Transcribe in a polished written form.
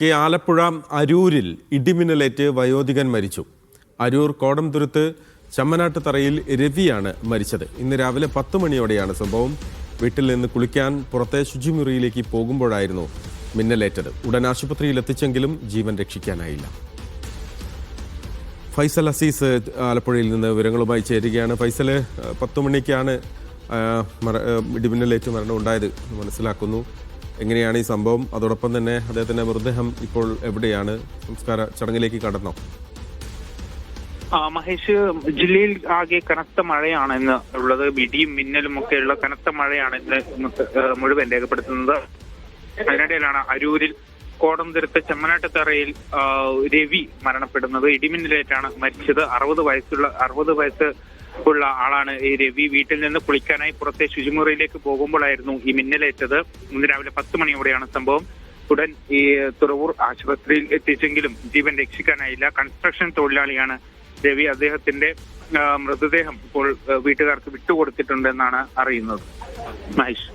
ആലപ്പുഴ അരൂരിൽ ഇടിമിന്നലേറ്റ് വയോധികൻ മരിച്ചു. അരൂർ കോടംതുരുത്ത് ചമ്മനാട്ട് തറയിൽ രവിയാണ് മരിച്ചത്. ഇന്ന് രാവിലെ 10 മണിയോടെയാണ് സംഭവം. വീട്ടിൽ നിന്ന് കുളിക്കാൻ പുറത്തെ ശുചിമുറിയിലേക്ക് പോകുമ്പോഴായിരുന്നു മിന്നലേറ്റത്. ഉടൻ ആശുപത്രിയിൽ എത്തിച്ചെങ്കിലും ജീവൻ രക്ഷിക്കാനായില്ല. ഫൈസൽ അസീസ് ആലപ്പുഴയിൽ നിന്ന് വിവരങ്ങളുമായി ചേരുകയാണ്. ഫൈസൽ, 10 മണിക്കാണ് ഇടിമിന്നലേറ്റ് മരണം ഉണ്ടായത് മനസ്സിലാക്കുന്നു. എങ്ങനെയാണ് ഈ സംഭവം? അതോടൊപ്പം തന്നെ അദ്ദേഹത്തിന്റെ മൃതദേഹം ഇപ്പോൾ എവിടെയാണ്? സംസ്കാര ചടങ്ങിലേക്ക് കടന്നോ? മഹേഷ്, ജില്ലയിൽ ആകെ കനത്ത മഴയാണ് ഇന്ന് ഉള്ളത്. ഇടിയും മിന്നലും ഒക്കെയുള്ള കനത്ത മഴയാണ് ഇന്ന് മുഴുവൻ രേഖപ്പെടുത്തുന്നത്. അതിനിടയിലാണ് അരൂരിൽ കോടംതുരുത്ത് ചെമ്മനാട്ടുതറയിൽ രവി മരണപ്പെടുന്നത്. ഇടിമിന്നലേറ്റാണ് മരിച്ചത്. 60 വയസ്സ് ഉള്ള ആളാണ് ഈ രവി. വീട്ടിൽ നിന്ന് കുളിക്കാനായി പുറത്തെ ശുചിമുറിയിലേക്ക് പോകുമ്പോഴായിരുന്നു ഈ മിന്നലേറ്റത്. ഇന്ന് രാവിലെ 10 മണിയോടെയാണ് സംഭവം. ഉടൻ ഈ തുറവൂർ ആശുപത്രിയിൽ എത്തിച്ചെങ്കിലും ജീവൻ രക്ഷിക്കാനായില്ല. കൺസ്ട്രക്ഷൻ തൊഴിലാളിയാണ് രവി. അദ്ദേഹത്തിന്റെ മൃതദേഹം ഇപ്പോൾ വീട്ടുകാർക്ക് വിട്ടുകൊടുത്തിട്ടുണ്ടെന്നാണ് അറിയുന്നത്. മഹേഷ്.